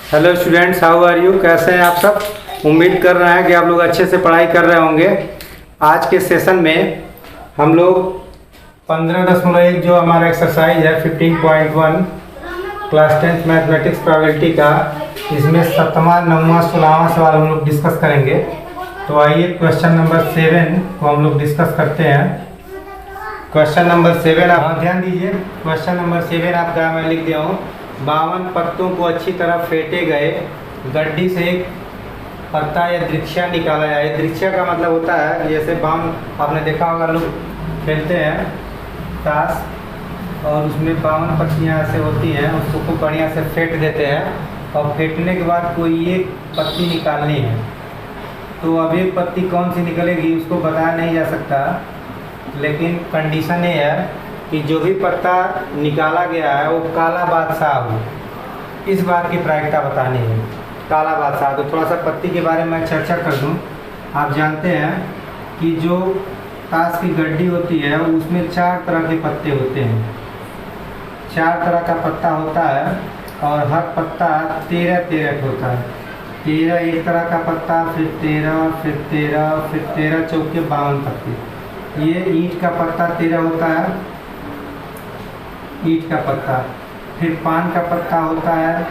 Hello students, how are you? कैसे हैं आप सब? उम्मीद कर रहे हैं कि आप लोग अच्छे से पढ़ाई कर रहे होंगे। आज के सेशन में हम लोग 15.1 जो हमारा एक्सरसाइज है 15.1 क्लास 10th मैथमेटिक्स प्रोबेबिलिटी का, इसमें 7वां 9वां 16वां सवाल हम लोग डिस्कस करेंगे। तो आइए क्वेश्चन नंबर 7 को हम लोग डिस्कस करते हैं। क्वेश्चन नंबर 7 आप ध्यान दीजिए। क्वेश्चन नंबर 7 आपका मैं लिख दिया हूँ। 52 पत्तों को अच्छी तरह फेंटे गए गड्डी से एक पत्ता या दृक्षया निकाला जाए। दृक्षया का मतलब होता है, जैसे बाम आपने देखा होगा, लोग खेलते हैं ताश और उसमें 52 पत्तियाँ ऐसे होती हैं, उसको खूब बढ़िया से फेंट देते हैं और फेंटने के बाद कोई एक पत्ती निकालनी है। तो अब एक पत्ती कौन सी निकलेगी उसको बताया नहीं जा सकता, लेकिन कंडीशन ये है कि जो भी पत्ता निकाला गया है वो काला बादशाह हो। इस बात की प्रायिकता बतानी है, काला बादशाह। तो थोड़ा सा पत्ती के बारे में चर्चा कर दूं। आप जानते हैं कि जो ताश की गड्डी होती है उसमें 4 तरह के पत्ते होते हैं। 4 तरह का पत्ता होता है और हर पत्ता 13 होता है। 13 एक तरह का पत्ता, फिर 13, फिर 13, फिर 13 चौके 52 पत्ते। ये ईंट का पत्ता 13 होता है, ईंट का पत्ता। फिर पान का पत्ता होता है,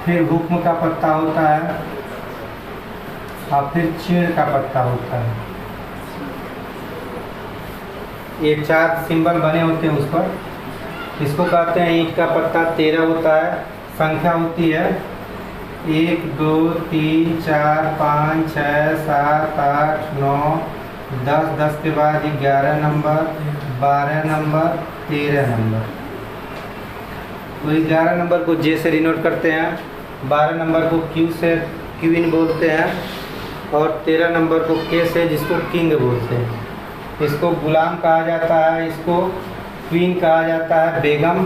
फिर हुक्म का पत्ता होता है और फिर चीड़ का पत्ता होता है। ये 4 सिंबल बने होते हैं उस पर। इसको कहते हैं ईंट का पत्ता 13 होता है। संख्या होती है 1 2 3 4 5 6 7 8 9 10। 10 के बाद 11 नंबर, 12 नंबर, 13 नंबर। तो 11 नंबर को जे से डिनोट करते हैं, 12 नंबर को क्यू से क्वीन बोलते हैं और 13 नंबर को के से, जिसको किंग बोलते हैं। इसको गुलाम कहा जाता है, इसको क्वीन कहा जाता है, बेगम,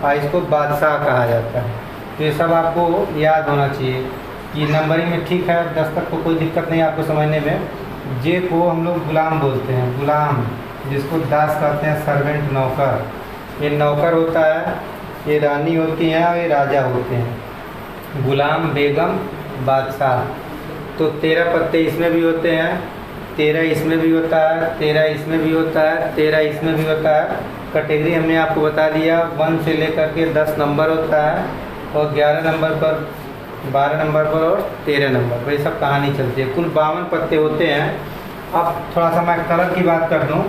और इसको बादशाह कहा जाता है। तो ये सब आपको याद होना चाहिए कि नंबरिंग में ठीक है। 10 तक को कोई दिक्कत नहीं आपको समझने में। जे को हम लोग गुलाम बोलते हैं, गुलाम, जिसको दास कहते हैं, सर्वेंट, नौकर। ये नौकर होता है, ये रानी होती हैं और ये राजा होते हैं। गुलाम, बेगम, बादशाह। तो 13 पत्ते इसमें भी होते हैं, 13 इसमें भी होता है, 13 इसमें भी होता है, 13 इसमें भी होता है। कैटेगरी हमने आपको बता दिया। 1 से लेकर के 10 नंबर होता है और 11 नंबर पर, 12 नंबर पर और 13 नंबर पर ये सब कहानी चलती है। कुल 52 पत्ते होते हैं। अब थोड़ा सा मैं कलर की बात कर दूँ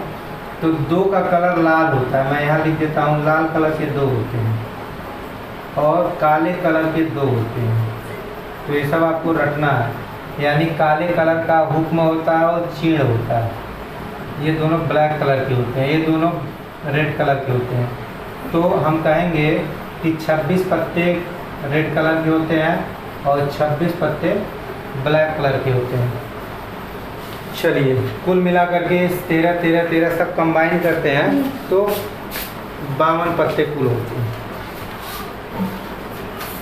तो 2 का कलर लाल होता है। मैं यहाँ लिख देता हूँ, लाल कलर के 2 होते हैं और काले कलर के 2 होते हैं। तो ये सब आपको रटना है। यानी काले कलर का हुक्म होता है और चीड़ होता है। ये दोनों ब्लैक कलर के होते हैं, ये दोनों रेड कलर के होते हैं। तो हम कहेंगे कि 26 पत्ते रेड कलर के होते हैं और 26 पत्ते ब्लैक कलर के होते हैं। चलिए, कुल मिलाकर के 13 13 13 सब कंबाइन करते हैं तो 52 पत्ते कुल होते हैं।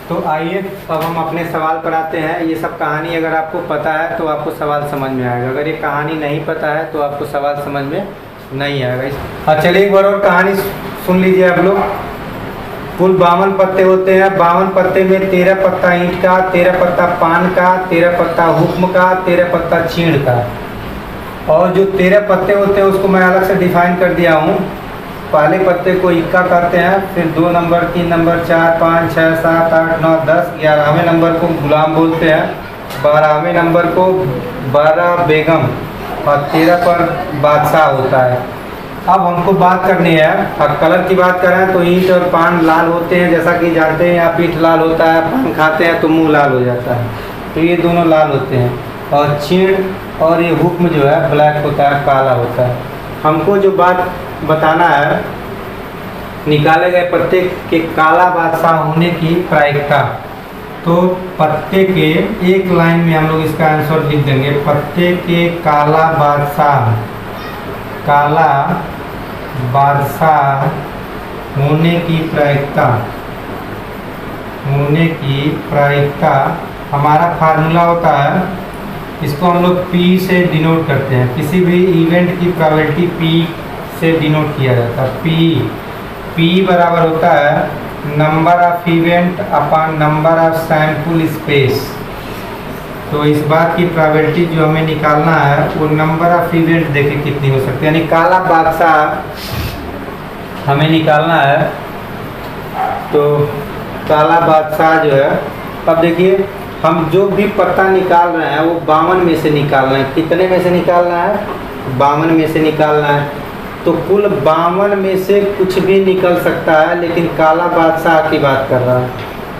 तो आइए अब हम अपने सवाल पर आते हैं। ये सब कहानी अगर आपको पता है तो आपको सवाल समझ में आएगा। अगर ये कहानी नहीं पता है तो आपको सवाल समझ में नहीं आएगा। और चलिए एक बार और कहानी सुन लीजिए आप लोग। कुल 52 पत्ते होते हैं। 52 पत्ते में 13 पत्ता ईंट का, 13 पत्ता पान का, 13 पत्ता हुक्म का, 13 पत्ता चीड़ का। और जो 13 पत्ते होते हैं उसको मैं अलग से डिफाइन कर दिया हूँ। पहले पत्ते को इक्का कहते हैं, फिर 2 नंबर, 3 नंबर, 4 5 6 7 8 9 10। 11वें नंबर को गुलाम बोलते हैं, 12वें नंबर को 12 बेगम और 13 पर बादशाह होता है। अब हमको बात करनी है, अब कलर की बात करें तो ईंट और पान लाल होते हैं, जैसा कि जानते हैं आप। ईंट लाल होता है, पान खाते हैं तो मुंह लाल हो जाता है, तो ये दोनों लाल होते हैं। और चीड़ और ये हुक्म जो है ब्लैक होता है, काला होता है। हमको जो बात बताना है, निकाले गए पत्ते के काला बादशाह होने की प्रायिकता। तो पत्ते के एक लाइन में हम लोग इसका आंसर लिख देंगे। पत्ते के काला बादशाह, काला बादशाह होने की प्रायिकता, होने की प्रायिकता हमारा फार्मूला होता है, इसको हम लोग P से डिनोट करते हैं। किसी भी इवेंट की प्रोबेबिलिटी P से डिनोट किया जाता है। P बराबर होता है number of event upon number of sample space. तो इस बात की प्रोबेबिलिटी जो हमें निकालना है वो नंबर ऑफ इवेंट देखे कितनी हो सकती है, यानी काला बादशाह हमें निकालना है। तो काला बादशाह जो है, अब देखिए हम जो भी पत्ता निकाल रहे हैं वो 52 में से निकालना है। कितने में से निकालना है? 52 में से निकालना है। तो कुल 52 में से कुछ भी निकल सकता है, लेकिन काला बादशाह की बात कर रहा है।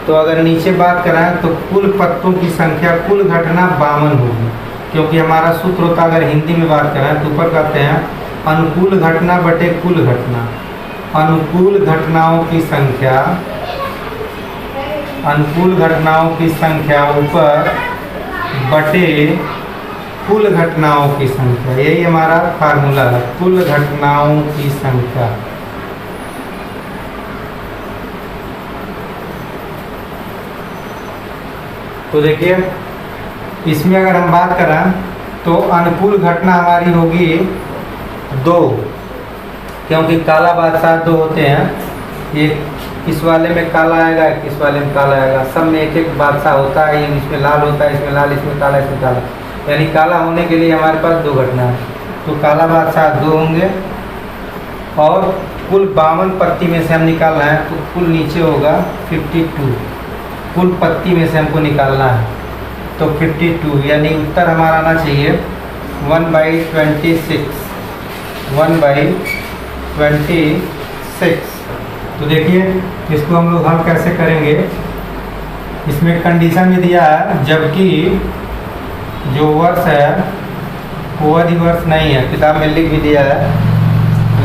तो अगर नीचे बात कराएं तो कुल पत्तों की संख्या, कुल घटना 52 होगी, क्योंकि हमारा सूत्र होता है, अगर हिंदी में बात कराएं तो ऊपर कहते हैं अनुकूल घटना बटे कुल घटना। अनुकूल घटनाओं की संख्या, अनुकूल घटनाओं की संख्या ऊपर बटे कुल घटनाओं की संख्या, यही हमारा फार्मूला है, कुल घटनाओं की संख्या। तो देखिए इसमें अगर हम बात करें तो अनुकूल घटना हमारी होगी 2, क्योंकि काला बादशाह 2 होते हैं। एक इस वाले में काला आएगा, एक इस वाले में काला आएगा, सब में एक एक बादशाह होता है। इसमें लाल होता है, इसमें लाल, इसमें काला, इसमें काला, यानी काला होने के लिए हमारे पास 2 घटना है। तो काला बादशाह 2 होंगे और कुल 52 पत्ती में से हम निकालना है, तो कुल नीचे होगा 52। कुल पत्ती में से हमको निकालना है तो 52, यानी उत्तर हमारा आना चाहिए 1/26, 1/26। तो देखिए इसको हम लोग हल कैसे करेंगे। इसमें कंडीशन में दिया है जबकि जो वर्ष है वो अधिवर्ष नहीं है, किताब में लिख भी दिया है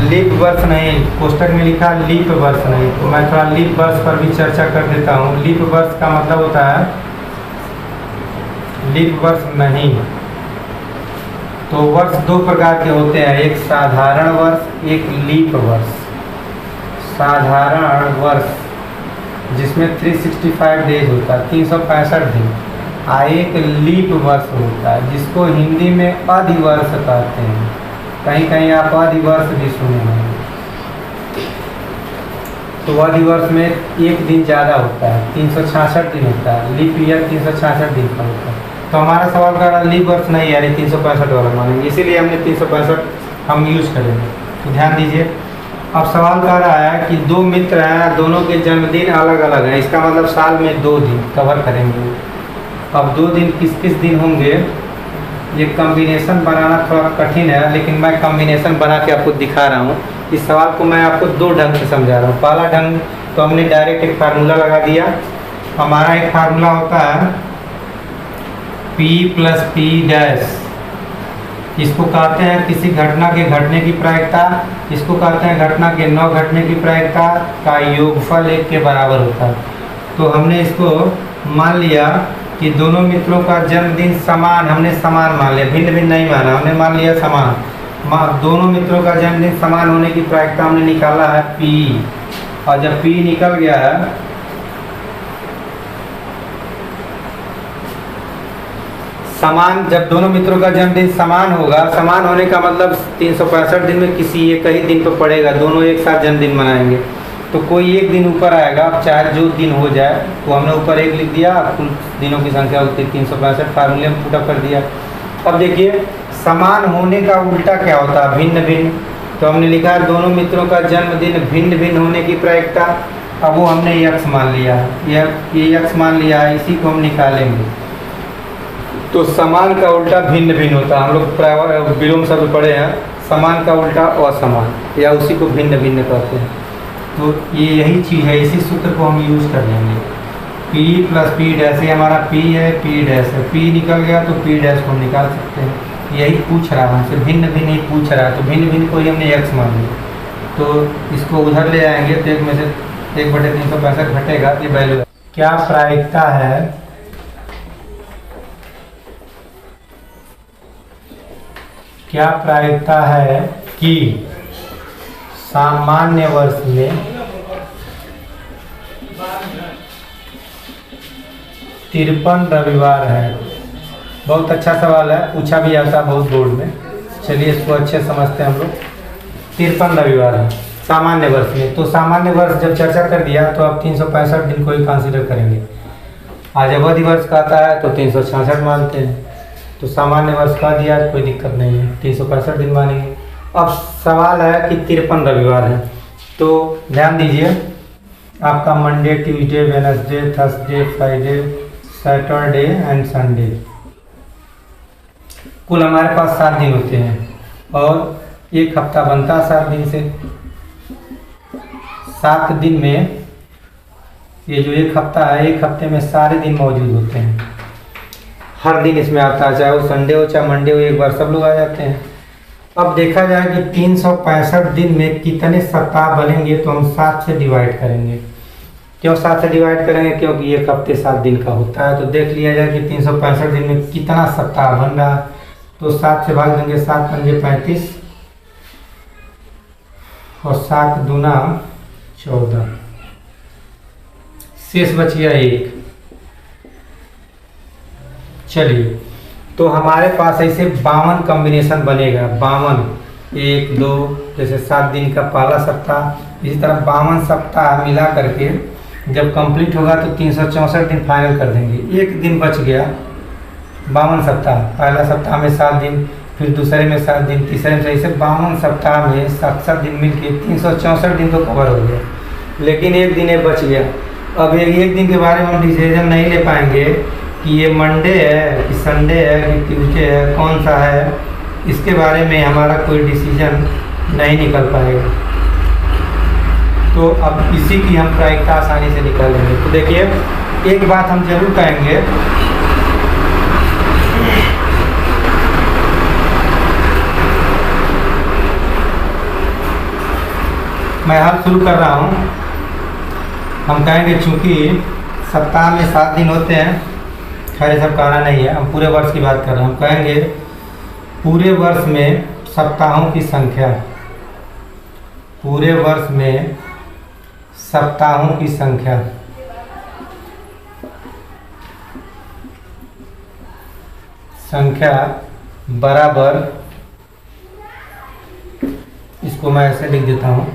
लीप वर्ष नहीं, कोष्टक में लिखा लीप वर्ष नहीं। तो मैं थोड़ा लीप वर्ष पर भी चर्चा कर देता हूँ। लीप वर्ष का मतलब होता है लीप वर्ष नहीं। तो वर्ष 2 प्रकार के होते हैं, एक साधारण वर्ष, एक लीप वर्ष। साधारण वर्ष जिसमें 365 डेज होता है, 365 दिन, और एक लीप वर्ष होता है जिसको हिंदी में अधिवर्ष कहते हैं। कहीं कहीं आप अधिवर्ष भी सुने होंगे। तो अधिवर्ष में एक दिन ज़्यादा होता है, 366 दिन होता है। लीप ईयर 366 दिन का होता है। तो हमारा सवाल कर रहा है लीप वर्ष नहीं, यानी 365 वाला मानेंगे, इसीलिए हमने 365 हम यूज करेंगे। तो ध्यान दीजिए, अब सवाल कर रहा है कि 2 मित्र हैं, दोनों के जन्मदिन अलग अलग हैं, इसका मतलब साल में 2 दिन कवर करेंगे। अब 2 दिन किस किस दिन होंगे, ये कॉम्बिनेशन बनाना थोड़ा कठिन है, लेकिन मैं कॉम्बिनेशन बना के आपको दिखा रहा हूँ। इस सवाल को मैं आपको 2 ढंग से समझा रहा हूँ। पहला ढंग तो हमने डायरेक्ट एक फार्मूला लगा दिया। हमारा एक फार्मूला होता है P + P डैश। इसको कहते हैं किसी घटना के घटने की प्रायिकता, इसको कहते हैं घटना के न घटने की प्रायिकता का योगफल 1 के बराबर होता है। तो हमने इसको मान लिया कि दोनों मित्रों का जन्मदिन समान, हमने समान मान लिया, भिन्न भिन्न नहीं माना, हमने मान लिया समान। दोनों मित्रों का जन्मदिन समान होने की प्रायिकता हमने निकाला है P। और जब P निकल गया है समान, जब दोनों मित्रों का जन्मदिन समान होगा, समान होने का मतलब 365 दिन में किसी एक ही दिन पर पड़ेगा, दोनों एक साथ जन्मदिन मनाएंगे। तो कोई एक दिन ऊपर आएगा, अब चाहे जो दिन हो जाए, तो हमने ऊपर 1 लिख दिया, कुल दिनों की संख्या होती 365, फार्मूले में पुटअप कर दिया। अब देखिए समान होने का उल्टा क्या होता है, भिन्न भिन्न। तो हमने लिखा दोनों मित्रों का जन्मदिन भिन्न भिन्न होने की प्रायिकता, अब वो हमने x मान लिया है, ये x मान लिया है, इसी को हम निकालेंगे। तो समान का उल्टा भिन्न भिन्न होता है, हम लोग विलोम शब्द पढ़े हैं, समान का उल्टा असमान, या उसी को भिन्न भिन्न कहते हैं। तो ये यही चीज़ है, इसी सूत्र को हम यूज़ कर लेंगे। P + P डैश, ये हमारा P है, P डैश है, P निकल गया तो P डैश को हम निकाल सकते हैं। यही पूछ रहा है हमसे, भिन्न भिन्न ही पूछ रहा है, तो भिन्न भिन्न को ही हमने x मान लिया। तो इसको उधर ले आएंगे तो 1 में से 1/365 घटेगा, ये वैल्यू है। क्या प्रायिकता है, क्या प्रायिकता है कि सामान्य वर्ष में 53 रविवार है। बहुत अच्छा सवाल है, पूछा भी आता है बहुत बोर्ड में। चलिए इसको अच्छे समझते हैं हम लोग। 53 रविवार है। सामान्य वर्ष में। तो सामान्य वर्ष जब चर्चा कर दिया तो अब 365 दिन को ही कंसीडर करेंगे। आज अवधि वर्ष का आता है तो 366 मानते हैं, तो सामान्य वर्ष का दिया कोई दिक्कत नहीं है, 365 दिन मानेंगे। अब सवाल है कि 53 रविवार है, तो ध्यान दीजिए आपका Monday, Tuesday, Wednesday, Thursday, Friday, Saturday and Sunday, कुल हमारे पास 7 दिन होते हैं और एक हफ्ता बनता है 7 दिन से। 7 दिन में ये जो एक हफ्ता है, एक हफ्ते में सारे दिन मौजूद होते हैं, हर दिन इसमें आता है, चाहे वो संडे हो चाहे मंडे हो, एक बार सब लोग आ जाते हैं। अब देखा जाए कि 365 दिन में कितने सप्ताह बनेंगे, तो हम 7 से डिवाइड करेंगे। क्यों 7 से डिवाइड करेंगे? क्योंकि एक हफ्ते 7 दिन का होता है। तो देख लिया जाए कि 365 दिन में कितना सप्ताह बन रहा है, तो 7 से भाग देंगे, 7 पंजे 35 और 7 दूना 14, शेष बच गया 1। चलिए, तो हमारे पास ऐसे 52 कॉम्बिनेशन बनेगा। 52 1 2, जैसे 7 दिन का पहला सप्ताह, इसी तरह 52 सप्ताह मिला करके जब कंप्लीट होगा तो 364 दिन फाइनल कर देंगे। एक दिन बच गया 52 सप्ताह, पहला सप्ताह में 7 दिन, फिर दूसरे में 7 दिन, तीसरे में ऐसे 52 सप्ताह में 7 दिन मिल के 364 दिन तो कवर हो गया, लेकिन एक दिन ये बच गया। अब एक दिन के बारे में हम डिसीजन नहीं ले पाएंगे कि ये मंडे है कि संडे है कि ट्यूसडे है, कौन सा है, इसके बारे में हमारा कोई डिसीजन नहीं निकल पाएगा। तो अब इसी की हम प्रायिकता आसानी से निकालेंगे। तो देखिए, एक बात हम जरूर कहेंगे, मैं हल शुरू कर रहा हूँ। हम कहेंगे चूंकि सप्ताह में 7 दिन होते हैं, खैर सब कहना नहीं है, हम पूरे वर्ष की बात कर रहे हैं। हम कहेंगे पूरे वर्ष में सप्ताहों की संख्या, पूरे वर्ष में सप्ताहों की संख्या बराबर, इसको मैं ऐसे लिख देता हूँ,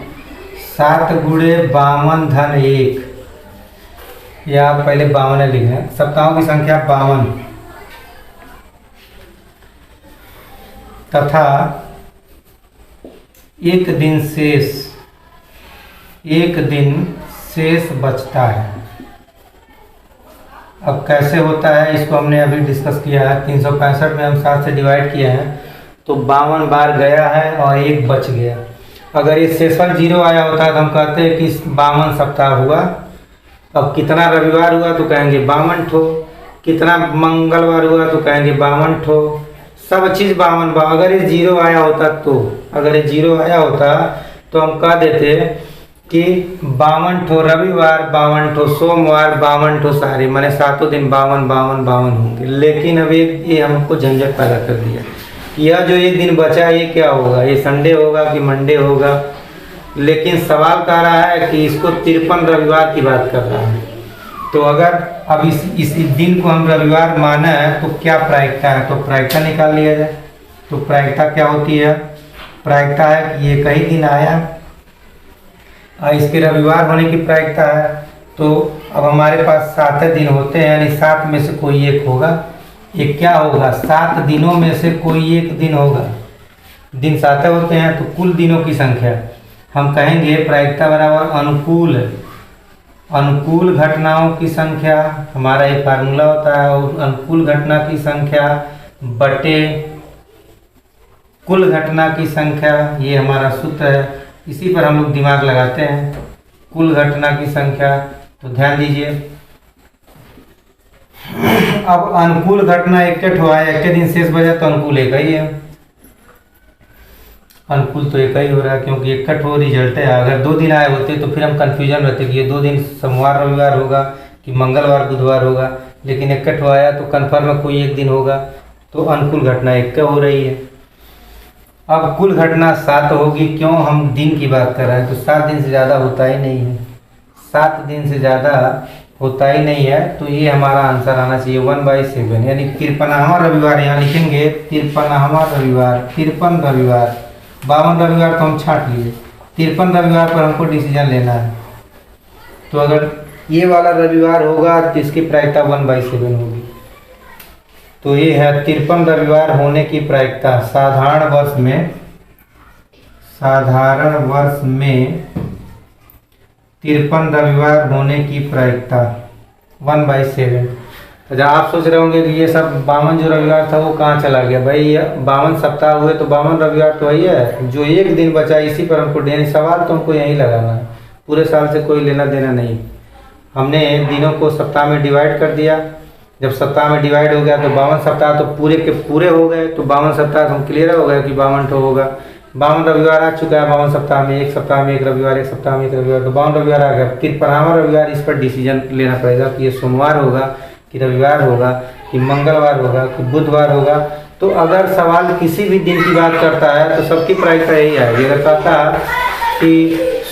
7 गुणे 52 धन 1, या आप पहले 52 लिख लें। सप्ताहों की संख्या 52 तथा एक दिन शेष बचता है। अब कैसे होता है इसको हमने अभी डिस्कस किया है। 365 में हम 7 से डिवाइड किए हैं, तो 52 बार गया है और 1 बच गया। अगर ये शेषफल 0 आया होता है तो हम कहते हैं कि 52 सप्ताह हुआ। अब कितना रविवार हुआ तो कहेंगे 52 ठो, कितना मंगलवार हुआ तो कहेंगे 52 ठो, सब चीज़ 52। अगर ये 0 आया होता तो हम कह देते कि 52 ठो रविवार, 52 ठो सोमवार, 52 ठो सारे, माने 7 दिन 52 होंगे। लेकिन अब ये हमको झंझट पैदा कर दिया, यह जो एक दिन बचा ये क्या होगा, ये संडे होगा कि मंडे होगा। लेकिन सवाल कह रहा है कि इसको 53 रविवार की बात कर रहा है। तो अगर अब इस दिन को हम रविवार माना है तो क्या प्रायिकता है, तो प्रायिकता निकाल लिया जाए। तो प्रायिकता क्या होती है? प्रायिकता है कि ये कई दिन आया और इसके रविवार होने की प्रायिकता है। तो अब हमारे पास 7 दिन होते हैं, यानी 7 में से कोई एक होगा। ये क्या होगा? 7 दिनों में से कोई एक दिन होगा। दिन 7 होते हैं तो कुल दिनों की संख्या हम कहेंगे प्रायिकता बराबर अनुकूल घटनाओं की संख्या, हमारा एक फार्मूला होता है, और अनुकूल घटना की संख्या बटे कुल घटना की संख्या, ये हमारा सूत्र है। इसी पर हम लोग दिमाग लगाते हैं, कुल घटना की संख्या। तो ध्यान दीजिए, अब अनुकूल घटना एक हुआ है, एक दिन शेष बचा तो अनुकूल एक ही है। अनुकूल तो एक ही हो रहा है क्योंकि इकट्ठ हो रिजल्ट है। अगर 2 दिन आए होते तो फिर हम कन्फ्यूजन रहते कि ये 2 दिन सोमवार रविवार होगा कि मंगलवार बुधवार होगा, लेकिन इकट्ठ हो आया तो कन्फर्म कोई एक दिन होगा। तो अनुकूल घटना एक हो रही है। अब कुल घटना 7 होगी, क्यों हम दिन की बात कर रहे हैं, तो 7 दिन से ज़्यादा होता ही नहीं है, 7 दिन से ज़्यादा होता ही नहीं है। तो ये हमारा आंसर आना चाहिए 1/7, यानी 53वां रविवार। यहाँ लिखेंगे 53वां रविवार, 53 रविवार, 52 रविवार तो हम छाट लिए, 53 रविवार पर हमको डिसीजन लेना है। तो अगर ये वाला रविवार होगा तो इसकी प्रायिकता 1/7 होगी। तो ये है 53 रविवार होने की प्रायिकता साधारण वर्ष में 53 रविवार होने की प्रायिकता 1/7। अच्छा, आप सोच रहे होंगे कि ये सब 52 जो रविवार था वो कहाँ चला गया। भाई ये 52 सप्ताह हुए तो 52 रविवार तो वही है, जो एक दिन बचा इसी पर हमको देने सवाल तो हमको यही लगाना है, पूरे साल से कोई लेना देना नहीं। हमने दिनों को सप्ताह में डिवाइड कर दिया, जब सप्ताह में डिवाइड हो गया तो 52 सप्ताह तो पूरे के पूरे हो गए। तो 52 सप्ताह हम क्लियर हो गया कि 52 तो होगा। 52 रविवार आ चुका है 52 सप्ताह में, एक सप्ताह में एक रविवार, एक सप्ताह में एक रविवार, तो 52 रविवार आ गया। 53वां रविवार इस पर डिसीजन लेना पड़ेगा कि ये सोमवार होगा कि रविवार होगा कि मंगलवार होगा कि बुधवार होगा। तो अगर सवाल किसी भी दिन की बात करता है तो सबकी प्रायिकता यही आएगी। अगर कहता कि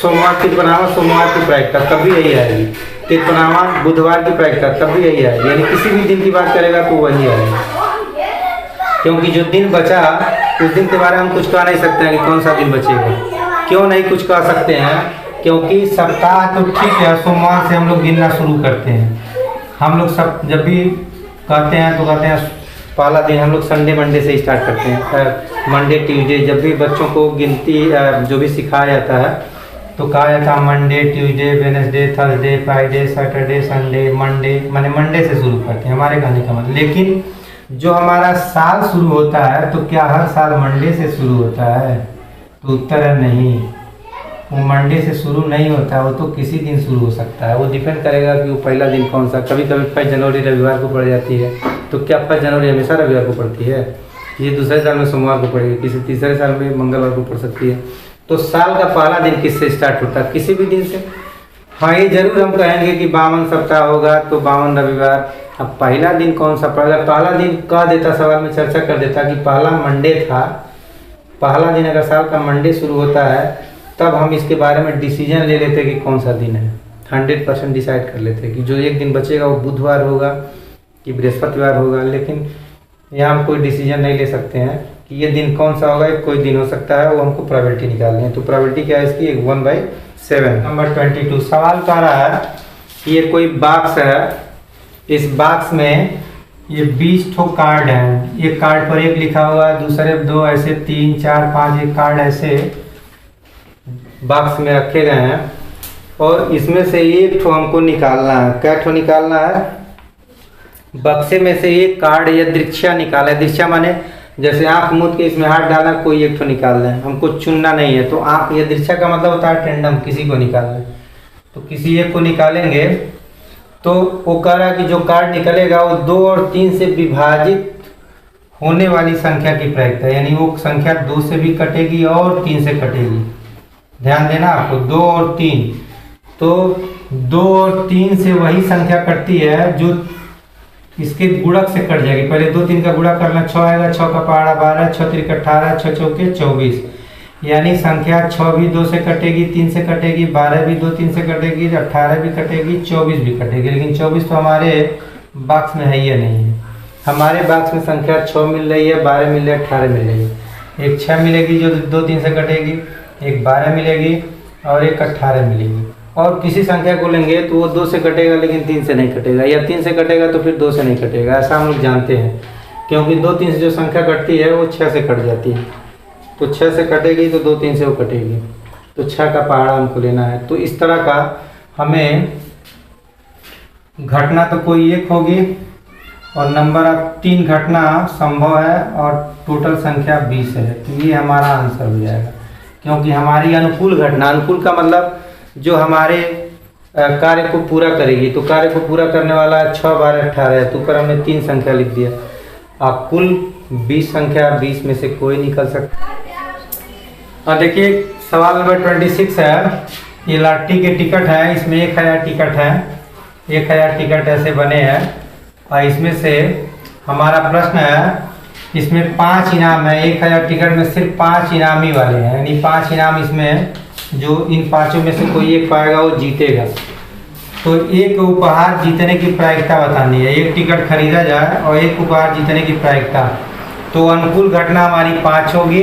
सोमवार 53वां सोमवार की प्रायिकता तब भी यही आएगी, 53वां बुधवार की प्रायिकता तब भी यही आएगी, यानी किसी भी दिन की बात करेगा तो वही आएगा। क्योंकि जो दिन बचा उस दिन के बारे में हम कुछ कह नहीं सकते हैं कि कौन सा दिन बचेगा। क्यों नहीं कुछ कह सकते हैं? क्योंकि सप्ताह तो ठीक है, सोमवार से हम लोग गिनना शुरू करते हैं। हम लोग सब जब भी कहते हैं तो कहते हैं पहला दिन हम लोग संडे मंडे से स्टार्ट करते हैं, मंडे ट्यूसडे। जब भी बच्चों को गिनती जो भी सिखाया जाता है तो कहा जाता है Monday Tuesday Wednesday Thursday Friday Saturday Sunday Monday, माने मंडे से शुरू करते हैं हमारे कहने का मतलब। लेकिन जो हमारा साल शुरू होता है तो क्या हर साल मंडे से शुरू होता है? तो उत्तर है नहीं, वो मंडे से शुरू नहीं होता है, वो तो किसी दिन शुरू हो सकता है। वो डिपेंड करेगा कि वो पहला दिन कौन सा। कभी कभी 1 जनवरी रविवार को पड़ जाती है, तो क्या 1 जनवरी हमेशा रविवार को पड़ती है? ये दूसरे साल में सोमवार को पड़ेगी, किसी तीसरे साल में मंगलवार को पड़ सकती है। तो साल का पहला दिन किससे स्टार्ट होता है? किसी भी दिन से। हाँ, ये जरूर हम कहेंगे कि 52 सप्ताह होगा तो 52 रविवार। अब पहला दिन कौन सा पड़ेगा? पहला दिन कह देता, सवाल में चर्चा कर देता कि पहला मंडे था। पहला दिन अगर साल का मंडे शुरू होता है तब हम इसके बारे में डिसीजन ले लेते कि कौन सा दिन है, 100% डिसाइड कर लेते कि जो एक दिन बचेगा वो बुधवार होगा कि बृहस्पतिवार होगा। लेकिन यहाँ हम कोई डिसीजन नहीं ले सकते हैं कि ये दिन कौन सा होगा, कोई दिन हो सकता है, वो हमको प्रोबेबिलिटी निकालनी है। तो प्रोबेबिलिटी क्या है इसकी? 1/7। नंबर 22 सवाल कह रहा है कि ये कोई बॉक्स है, इस बॉक्स में ये 20 ठो कार्ड हैं। एक कार्ड पर 1 लिखा हुआ है, दूसरे 2 ऐसे 3 4 5 एक कार्ड ऐसे बॉक्स में रखे गए हैं और इसमें से एक ठो हमको निकालना है। क्या ठो निकालना है? बक्से में से एक कार्ड या दृश्य निकाला है। दृश्य माने जैसे आँख मूंद के इसमें हाथ डालना, कोई एक ठो निकालना है, हमको चुनना नहीं है। तो आँख ये दृश्य का मतलब होता है टेंडम, किसी को निकालना है। तो किसी एक को निकालेंगे तो वो कह रहा है कि जो कार्ड निकलेगा वो 2 और 3 से विभाजित होने वाली संख्या की प्रायिकता, यानी वो संख्या 2 से भी कटेगी और 3 से कटेगी। ध्यान देना आपको, 2 और 3। तो 2 और 3 से वही संख्या कटती है जो इसके गुणक से कट जाएगी। पहले 2 3 का गुणा करना, 6 आएगा, 6 का पहाड़ा 12, 6 3 18, 6 चौके 24, यानी संख्या 6 भी 2 से कटेगी, 3 से कटेगी, 12 भी 2 3 से कटेगी, 18 भी कटेगी, 24 भी कटेगी। लेकिन 24 तो हमारे बॉक्स में है ही नहीं है। हमारे बॉक्स में संख्या 6 मिल रही है, 12 मिल रही है, 18 मिल रही है। एक 6 मिलेगी जो 2 3 से कटेगी, एक 12 मिलेगी और एक 18 मिलेगी। और किसी संख्या को लेंगे तो वो 2 से कटेगा लेकिन 3 से नहीं कटेगा, या 3 से कटेगा तो फिर 2 से नहीं कटेगा। ऐसा हम लोग जानते हैं, क्योंकि 2 3 से जो संख्या कटती है वो 6 से कट जाती है। तो 6 से कटेगी तो 2 3 से वो कटेगी, तो 6 का पहाड़ा हमको लेना है। तो इस तरह का हमें घटना तो कोई एक होगी और नंबर ऑफ 3 घटना संभव है और टोटल संख्या 20 है। तो ये हमारा आंसर हो जाएगा, क्योंकि हमारी अनुकूल घटना, अनुकूल का मतलब जो हमारे कार्य को पूरा करेगी। तो कार्य को पूरा करने वाला 6 12 18 है, तो ऊपर हमने 3 संख्या लिख दिया। अब कुल 20 संख्या, 20 में से कोई निकल सकता है। और देखिए सवाल नंबर 26 है, ये लॉटरी के टिकट है, इसमें 1000 टिकट है, 1000 टिकट ऐसे बने हैं और इसमें से हमारा प्रश्न है, इसमें 5 इनाम है। 1000 टिकट में सिर्फ 5 इनामी वाले हैं, यानी 5 इनाम इसमें जो इन 5 में से कोई एक पाएगा वो जीतेगा। तो एक उपहार जीतने की प्रायिकता बतानी है। एक टिकट खरीदा जाए और एक उपहार जीतने की प्रायिकता। तो अनुकूल घटना हमारी 5 होगी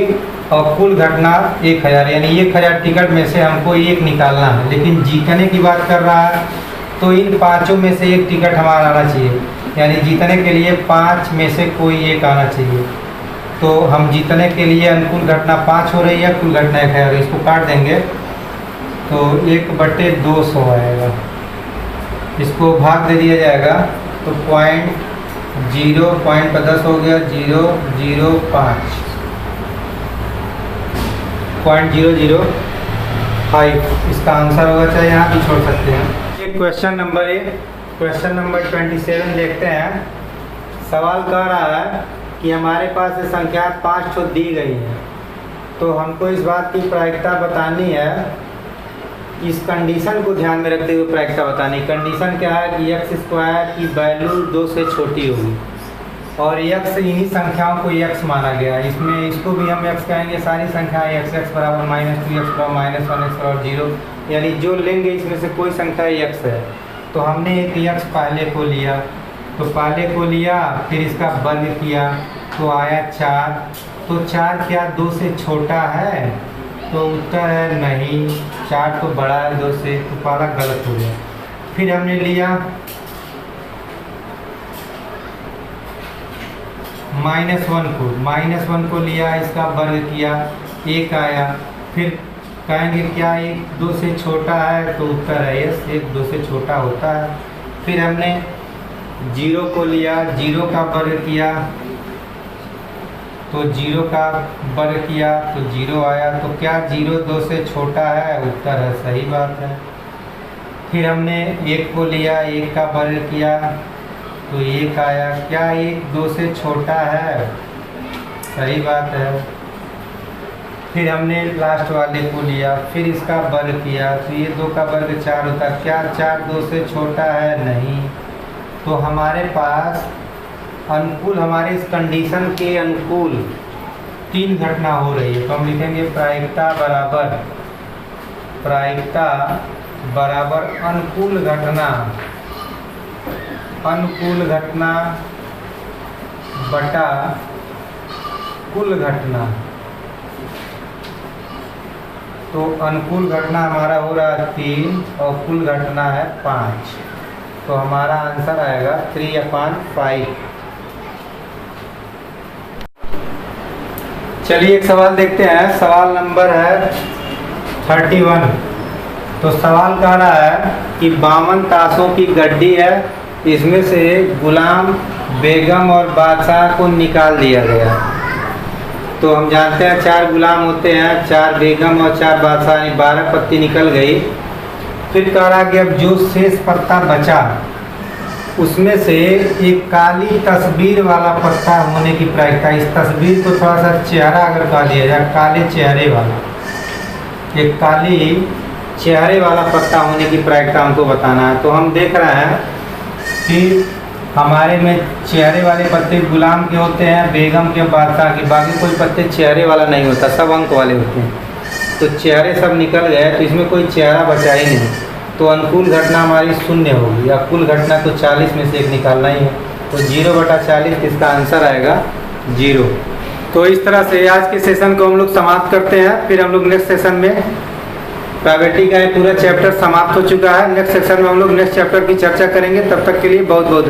और कुल घटना 1000, यानी 1000 टिकट में से हमको एक निकालना है। लेकिन जीतने की बात कर रहा है तो इन पाँचों में से एक टिकट हमारा आना चाहिए, यानी जीतने के लिए 5 में से कोई एक आना चाहिए। तो हम जीतने के लिए अनुकूल घटना 5 हो रही है, कुल घटना 1000, इसको काट देंगे तो 1/200 आएगा। इसको भाग दे दिया जाएगा तो 0.0 पर 10 हो गया 005, 0.005 इसका आंसर होगा, चाहे यहाँ भी छोड़ सकते हैं। एक क्वेश्चन नंबर 27 देखते हैं। सवाल कह रहा है कि हमारे पास ये संख्या 5 ठो दी गई है, तो हमको इस बात की प्रायिकता बतानी है, इस कंडीशन को ध्यान में रखते हुए प्रायिकता बतानी। कंडीशन क्या है कि x² की वैल्यू 2 से छोटी होगी और x इन्हीं संख्याओं को x माना गया है। इसमें इसको भी हम x कहेंगे, सारी संख्याएं x बराबर -2x बराबर -1x और 0, यानी जो लेंगे इसमें से कोई संख्या x है। तो हमने एक x पहले को लिया, तो पहले को लिया फिर इसका वर्ग किया तो आया 4। तो 4 क्या 2 से छोटा है? तो उत्तर है नहीं, 4 तो बड़ा है 2 से, तो पहला गलत हो गया। फिर हमने लिया -1 को लिया, इसका वर्ग किया 1 आया। फिर कहेंगे क्या 1 2 से छोटा है? तो उत्तर है यस, 1 2 से छोटा होता है। फिर हमने 0 को लिया, 0 का वर्ग किया तो 0 का वर्ग किया तो 0 आया। तो क्या 0 2 से छोटा है? उत्तर है, सही बात है। फिर हमने 1 को लिया, 1 का वर्ग किया तो 1 आया। क्या 1 2 से छोटा है? सही बात है। फिर हमने लास्ट वाले को लिया, फिर इसका वर्ग किया तो ये 2 का वर्ग 4 होता। क्या 4 2 से छोटा है? नहीं। तो हमारे पास अनुकूल, हमारे इस कंडीशन के अनुकूल 3 घटना हो रही है। तो हम लिखेंगे प्रायिकता बराबर अनुकूल घटना बटा कुल घटना। तो अनुकूल घटना हमारा हो रहा है 3 और कुल घटना है 5, तो हमारा आंसर आएगा 3/5। चलिए एक सवाल देखते हैं। सवाल नंबर है 31। तो सवाल कह रहा है कि 52 ताशों की गड्डी है, इसमें से गुलाम, बेगम और बादशाह को निकाल दिया गया। तो हम जानते हैं 4 गुलाम होते हैं, 4 बेगम और 4 बादशाह, यानी 12 पत्ती निकल गई। फिर कह रहा कि अब जो शेष पत्ता बचा उसमें से एक काली तस्वीर वाला पत्ता होने की प्रायिकता। इस तस्वीर को थोड़ा सा चेहरा अगर कह दिया जाए, काले चेहरे वाला, एक काली चेहरे वाला पत्ता होने की प्रायिकता हमको बताना है। तो हम देख रहे हैं कि हमारे में चेहरे वाले पत्ते गुलाम के होते हैं, बेगम के, बादशाह के, बाकी कोई पत्ते चेहरे वाला नहीं होता, सब अंक वाले होते हैं। तो चेहरे सब निकल गए, तो इसमें कोई चेहरा बचा ही नहीं। तो अनुकूल घटना हमारी 0 होगी, या कुल घटना तो 40 में से एक निकालना ही है। तो 0/40 इसका आंसर आएगा 0। तो इस तरह से आज के सेशन को हम लोग समाप्त करते हैं। फिर हम लोग नेक्स्ट सेशन में, प्रोबेबिलिटी का पूरा चैप्टर समाप्त हो चुका है। नेक्स्ट सेशन में हम लोग नेक्स्ट चैप्टर की चर्चा करेंगे। तब तक के लिए बहुत बहुत